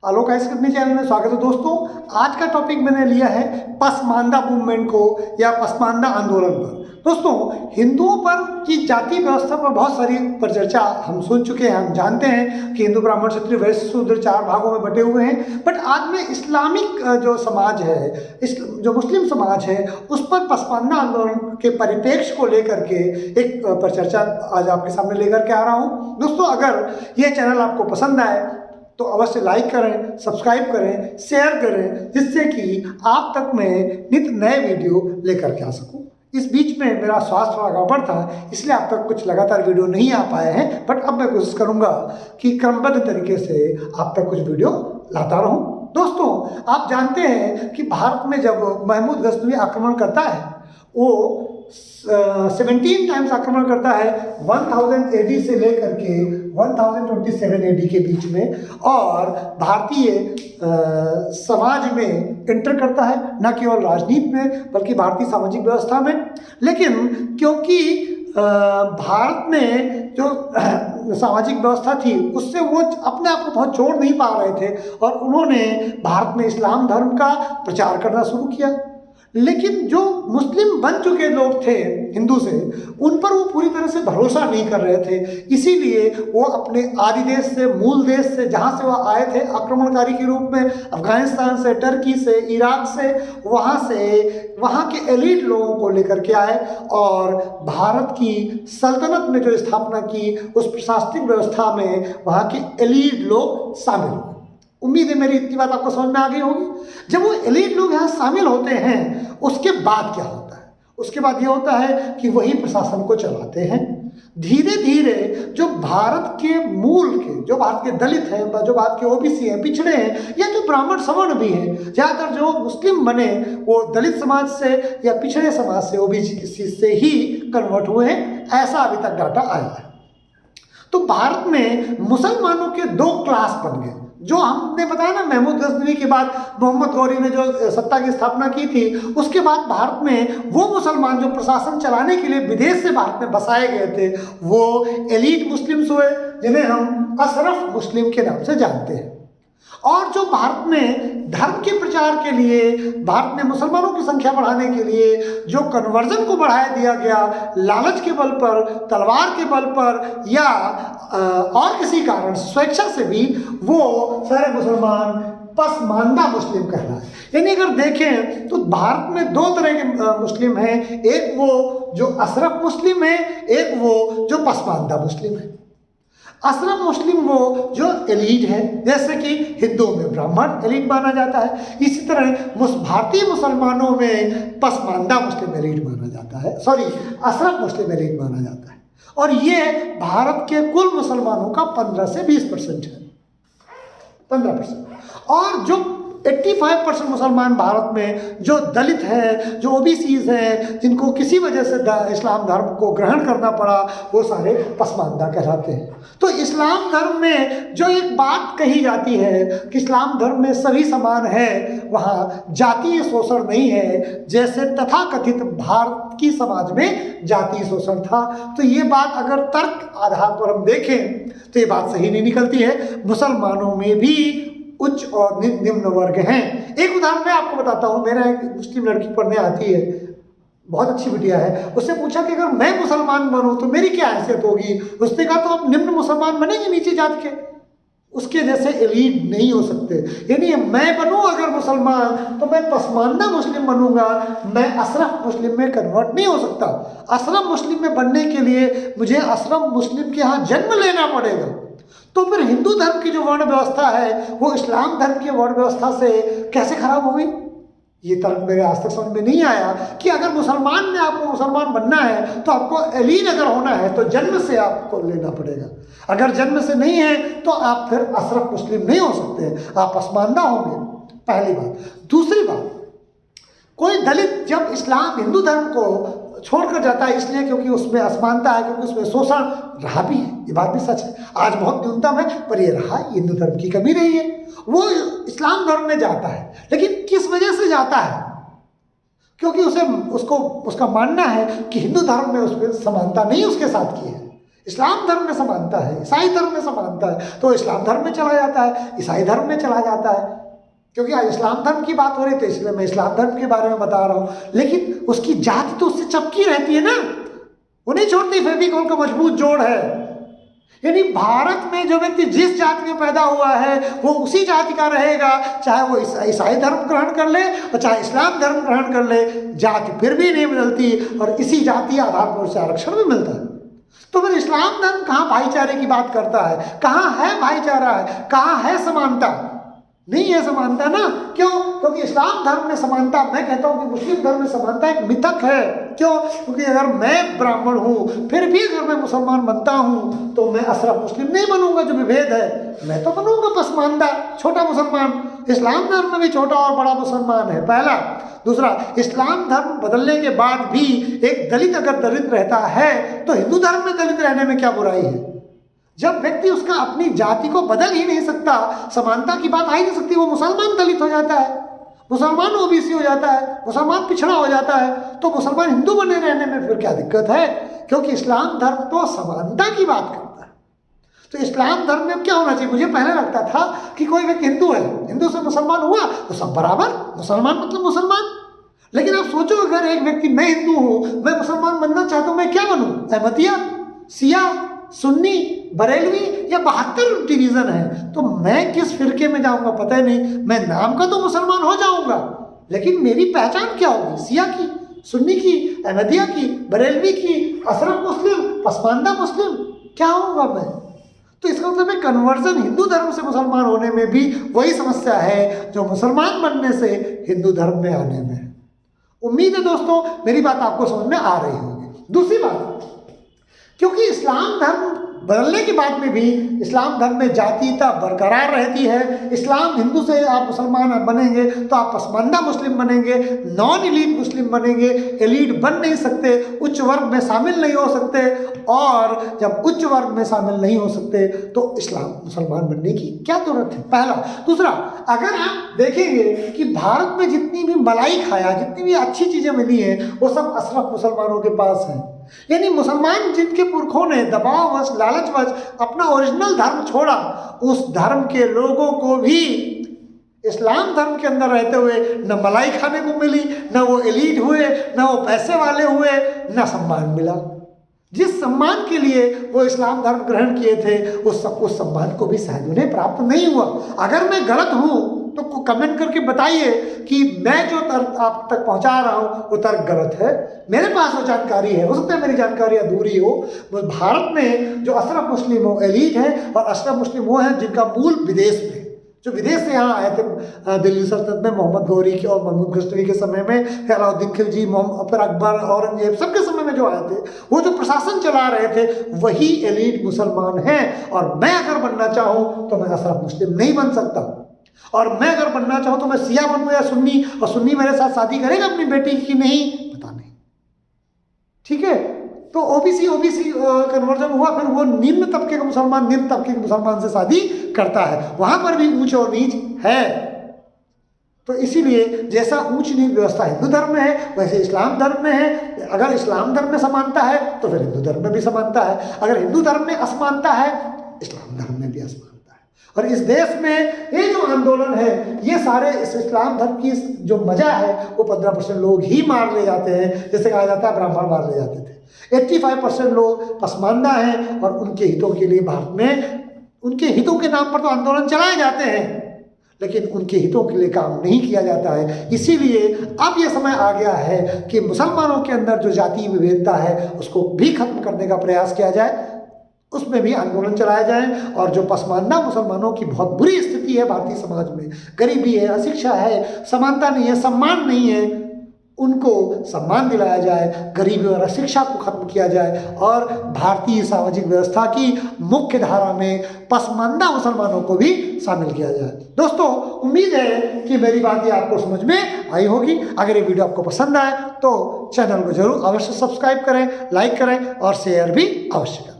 आलोक ice company channel में स्वागत है दोस्तों। आज का टॉपिक मैंने लिया है पसमानदा मूवमेंट को या पसमानदा आंदोलन पर। दोस्तों, हिंदुओं पर की जाति व्यवस्था पर बहुत सारी परिचर्चा हम सुन चुके हैं। हम जानते हैं कि हिंदू ब्राह्मण क्षत्रिय वैश्य शूद्र 4 भागों में बटे हुए हैं। बट आज में इस्लामिक जो समाज है, जो मुस्लिम समाज है, उस पर पसमानदा आंदोलन के परिप्रेक्ष्य को लेकर के एक परिचर्चा आज आपके सामने लेकर के आ रहा हूँ। दोस्तों, अगर ये चैनल आपको पसंद आए तो अवश्य लाइक करें, सब्सक्राइब करें, शेयर करें, जिससे कि आप तक मैं नित्य नए वीडियो लेकर के आ सकूं। इस बीच में मेरा स्वास्थ्य थोड़ा गड़बड़ था, इसलिए आप तक कुछ लगातार वीडियो नहीं आ पाए हैं। बट अब मैं कोशिश करूंगा कि क्रमबद्ध तरीके से आप तक कुछ वीडियो लाता रहूं। दोस्तों, आप जानते हैं कि भारत में जब महमूद गजनवी आक्रमण करता है, वो 17 टाइम्स आक्रमण करता है 1000 AD से लेकर के 1027 AD के बीच में, और भारतीय समाज में एंटर करता है, न केवल राजनीति में बल्कि भारतीय सामाजिक व्यवस्था में। लेकिन क्योंकि भारत में जो सामाजिक व्यवस्था थी उससे वो अपने आप को बहुत जोड़ नहीं पा रहे थे, और उन्होंने भारत में इस्लाम धर्म का प्रचार करना शुरू किया। लेकिन जो मुस्लिम बन चुके लोग थे हिंदू से, उन पर वो पूरी तरह से भरोसा नहीं कर रहे थे। इसीलिए वो अपने आदि देश से, मूल देश से, जहाँ से वह आए थे आक्रमणकारी के रूप में, अफगानिस्तान से, टर्की से, इराक से, वहाँ के एलीट लोगों को लेकर के आए और भारत की सल्तनत में जो स्थापना की, उस प्रशासनिक व्यवस्था में वहाँ के एलीट लोग शामिल हुए। उम्मीद है मेरी इतनी बात आपको समझ में आ गई होगी। जब वो एलीट लोग यहाँ शामिल होते हैं, उसके बाद क्या होता है? उसके बाद ये होता है कि वही प्रशासन को चलाते हैं। धीरे धीरे जो भारत के मूल के, जो भारत के दलित हैं, जो भारत के ओबीसी हैं, पिछड़े हैं, या जो ब्राह्मण सवर्ण भी हैं, ज़्यादातर जो मुस्लिम बने वो दलित समाज से या पिछड़े समाज से, ओबीसी से ही कन्वर्ट हुए हैं, ऐसा अभी तक डाटा आया है। तो भारत में मुसलमानों के 2 क्लास बन गए। जो हमने बताया ना, महमूद गजनवी के बाद मोहम्मद गौरी ने जो सत्ता की स्थापना की थी, उसके बाद भारत में वो मुसलमान जो प्रशासन चलाने के लिए विदेश से भारत में बसाए गए थे, वो एलीट मुस्लिम्स हुए, जिन्हें हम अशरफ मुस्लिम के नाम से जानते हैं। और जो भारत में धर्म के प्रचार के लिए, भारत में मुसलमानों की संख्या बढ़ाने के लिए जो कन्वर्जन को बढ़ाया दिया गया, लालच के बल पर, तलवार के बल पर, या और किसी कारण स्वेच्छा से भी, वो सारे मुसलमान पसमानदा मुस्लिम कहलाए। यानी अगर देखें तो भारत में 2 तरह के मुस्लिम हैं, एक वो जो अशरफ मुस्लिम है, एक वो जो पसमानदा मुस्लिम है। अशरफ मुस्लिम वो जो एलीट है, जैसे कि हिंदुओं में ब्राह्मण एलीट माना जाता है, इसी तरह भारतीय मुसलमानों में पसमानदा मुस्लिम एलीट माना जाता है, अशरफ मुस्लिम एलीट माना जाता है। और ये भारत के कुल मुसलमानों का 15 से 20% है, 15%। और जो 85% मुसलमान भारत में जो दलित हैं, जो ओबीसीज हैं, जिनको किसी वजह से इस्लाम धर्म को ग्रहण करना पड़ा, वो सारे पसमानदा कहलाते हैं। तो इस्लाम धर्म में जो एक बात कही जाती है कि इस्लाम धर्म में सभी समान है, वहाँ जातीय शोषण नहीं है, जैसे तथाकथित भारत की समाज में जातीय शोषण था। तो ये बात अगर तर्क आधार पर हम देखें तो ये बात सही नहीं निकलती है। मुसलमानों में भी उच्च और निम्न वर्ग हैं। एक उदाहरण मैं आपको बताता हूँ। मेरा एक मुस्लिम लड़की पढ़ने आती है, बहुत अच्छी बिटिया है। उससे पूछा कि अगर मैं मुसलमान बनूं तो मेरी क्या हैसियत होगी? उसने कहा तो आप निम्न मुसलमान बनेंगे, नीचे जात के, उसके जैसे एलीट नहीं हो सकते। यानी मैं बनूं अगर मुसलमान तो मैं पसमानदा मुस्लिम बनूंगा, मैं अशरफ मुस्लिम में कन्वर्ट नहीं हो सकता। अशरफ मुस्लिम में बनने के लिए मुझे अशरफ मुस्लिम के यहाँ जन्म लेना पड़ेगा। तो फिर हिंदू धर्म की जो वर्ण व्यवस्था है वो इस्लाम धर्म की वर्ण व्यवस्था से कैसे खराब हो गई? ये तर्क मेरे आज तक समझ में नहीं आया कि अगर मुसलमान में आपको मुसलमान बनना है तो आपको एलीट अगर होना है तो जन्म से आपको लेना पड़ेगा। अगर जन्म से नहीं है तो आप फिर अशरफ मुस्लिम नहीं हो सकते, आप पसमानदा होंगे, पहली बात। दूसरी बात, कोई दलित जब इस्लाम हिंदू धर्म को छोड़कर जाता है इसलिए क्योंकि उसमें असमानता है, क्योंकि उसमें शोषण रहा भी है, ये बात भी सच है, आज बहुत न्यूनतम है, पर ये रहा, हिंदू धर्म की कमी रही है। वो इस्लाम धर्म में जाता है, लेकिन किस वजह से जाता है? क्योंकि उसका मानना है कि हिंदू धर्म में उसमें समानता नहीं उसके साथ की है, इस्लाम धर्म में समानता है, ईसाई धर्म में समानता है, तो इस्लाम धर्म में चला जाता है, ईसाई धर्म में चला जाता है। क्योंकि आज इस्लाम धर्म की बात हो रही है तो इसलिए मैं इस्लाम धर्म के बारे में बता रहा हूँ, लेकिन उसकी जाति तो उससे चपकी रहती है ना, वो नहीं छोड़ती, फेविकॉल का मजबूत जोड़ है। यानी भारत में जो व्यक्ति जिस जाति में पैदा हुआ है वो उसी जाति का रहेगा, चाहे वो ईसाई धर्म ग्रहण कर ले और चाहे इस्लाम धर्म ग्रहण कर ले, जाति फिर भी नहीं बदलती और इसी जाति आधार पर उसे आरक्षण भी मिलता है। तो फिर इस्लाम धर्म कहाँ भाईचारे की बात करता है, कहाँ है भाईचारा है, कहाँ है समानता? नहीं है समानता ना। क्यों? क्योंकि इस्लाम धर्म में समानता, मैं कहता हूँ कि मुस्लिम धर्म में समानता एक मिथक है। क्यों? क्योंकि अगर मैं ब्राह्मण हूँ फिर भी अगर मैं मुसलमान बनता हूँ तो मैं अशरफ मुस्लिम नहीं बनूंगा, जो विभेद है, मैं तो बनूंगा पसमानदा, छोटा मुसलमान। इस्लाम धर्म में भी छोटा और बड़ा मुसलमान है, पहला। दूसरा, इस्लाम धर्म बदलने के बाद भी एक दलित अगर दलित रहता है तो हिंदू धर्म में दलित रहने में क्या बुराई है? जब व्यक्ति उसका अपनी जाति को बदल ही नहीं सकता, समानता की बात आ ही नहीं सकती, वो मुसलमान दलित हो जाता है, मुसलमान ओबीसी हो जाता है, मुसलमान पिछड़ा हो जाता है, तो मुसलमान हिंदू बने रहने में फिर क्या दिक्कत है? क्योंकि इस्लाम धर्म तो समानता की बात करता है। तो इस्लाम धर्म में क्या होना चाहिए? मुझे पहले लगता था कि कोई व्यक्ति हिंदू है, हिंदू से मुसलमान हुआ तो सब बराबर, मुसलमान मतलब मुसलमान। लेकिन आप सोचो, अगर एक व्यक्ति, मैं हिंदू हूँ, मैं मुसलमान बनना चाहता हूँ, मैं क्या बनूँ? अहमदिया, शिया, सुन्नी, बरेलवी या 72 डिवीजन है, तो मैं किस फिरके में जाऊंगा पता ही नहीं। मैं नाम का तो मुसलमान हो जाऊंगा, लेकिन मेरी पहचान क्या होगी? शिया की, सुन्नी की, अहमदिया की, बरेलवी की, अशरफ मुस्लिम, पसमानदा मुस्लिम, क्या होऊंगा मैं? तो इसका मतलब है कन्वर्जन हिंदू धर्म से मुसलमान होने में भी वही समस्या है जो मुसलमान बनने से हिंदू धर्म में आने में है। उम्मीद है दोस्तों मेरी बात आपको समझ में आ रही होगी। दूसरी बात, क्योंकि इस्लाम धर्म बदलने के बाद में भी इस्लाम धर्म में जातीयता बरकरार रहती है। इस्लाम, हिंदू से आप मुसलमान बनेंगे तो आप पसमानदा मुस्लिम बनेंगे, नॉन एलीट मुस्लिम बनेंगे, एलीट बन नहीं सकते, उच्च वर्ग में शामिल नहीं हो सकते, और जब उच्च वर्ग में शामिल नहीं हो सकते तो इस्लाम मुसलमान बनने की क्या जरूरत है? पहला। दूसरा, अगर आप देखेंगे कि भारत में जितनी भी मलाई खाया, जितनी भी अच्छी चीज़ें मिली हैं, वो सब अशरफ मुसलमानों के पास हैं। यानी मुसलमान जिनके पुरखों ने दबाववश, लालचवश अपना ओरिजिनल धर्म छोड़ा, उस धर्म के लोगों को भी इस्लाम धर्म के अंदर रहते हुए न मलाई खाने को मिली, न वो एलीट हुए, न वो पैसे वाले हुए, न सम्मान मिला। जिस सम्मान के लिए वो इस्लाम धर्म ग्रहण किए थे उस सम्मान को भी शायद उन्हें प्राप्त नहीं हुआ। अगर मैं गलत हूँ तो कमेंट करके बताइए कि मैं जो तर्क आप तक पहुंचा रहा हूं वो तर्क गलत है। मेरे पास वो जानकारी है, हो सकता है मेरी जानकारी अधूरी हो। भारत में जो अशरफ मुस्लिम हो, एलीट है, और अशरफ मुस्लिम वो हैं जिनका मूल विदेश में, जो विदेश से यहाँ आए थे दिल्ली सल्तनत में, मोहम्मद गौरी के और महमूद गजनवी के समय में, अलाउद्दीन खिलजी, फिर अकबर, औरंगजेब, सबके समय में जो आए थे, वो जो प्रशासन चला रहे थे वही एलीट मुसलमान हैं। और मैं अगर बनना चाहूँ तो मैं अशरफ मुस्लिम नहीं बन सकता, और मैं अगर बनना चाहूँ तो मैं शिया बनूँ या सुन्नी, और सुन्नी मेरे साथ शादी करेगा अपनी बेटी की नहीं, पता नहीं। ठीक है, तो ओबीसी कन्वर्जन हुआ, फिर वो निम्न तबके का मुसलमान निम्न तबके के मुसलमान से शादी करता है, वहां पर भी ऊंच और नीच है। तो इसीलिए जैसा ऊंच नीच व्यवस्था हिंदू धर्म में है वैसे इस्लाम धर्म में है। अगर इस्लाम धर्म में समानता है तो फिर हिंदू धर्म में भी समानता है, अगर हिंदू धर्म में असमानता है इस्लाम धर्म में भी असमानता है। और इस देश में ये जो आंदोलन है, ये सारे इस इस्लाम धर्म की जो मजा है वो 15% लोग ही मार ले जाते हैं। जैसे कहा जाता है ब्राह्मण मार ले जाते थे, 85% लोग पसमानदा हैं, और उनके हितों के लिए भारत में, उनके हितों के नाम पर तो आंदोलन चलाए जाते हैं लेकिन उनके हितों के लिए काम नहीं किया जाता है। इसीलिए अब यह समय आ गया है कि मुसलमानों के अंदर जो जातीय विभेदता है उसको भी खत्म करने का प्रयास किया जाए, उसमें भी आंदोलन चलाया जाए। और जो पसमानदा मुसलमानों की बहुत बुरी स्थिति है भारतीय समाज में, गरीबी है, अशिक्षा है, समानता नहीं है, सम्मान नहीं है, उनको सम्मान दिलाया जाए, गरीबी और अशिक्षा को खत्म किया जाए, और भारतीय सामाजिक व्यवस्था की मुख्य धारा में पसमानदा मुसलमानों को भी शामिल किया जाए। दोस्तों, उम्मीद है कि मेरी बात ये आपको समझ में आई होगी। अगर ये वीडियो आपको पसंद आए तो चैनल को जरूर अवश्य सब्सक्राइब करें, लाइक करें और शेयर भी अवश्य करें।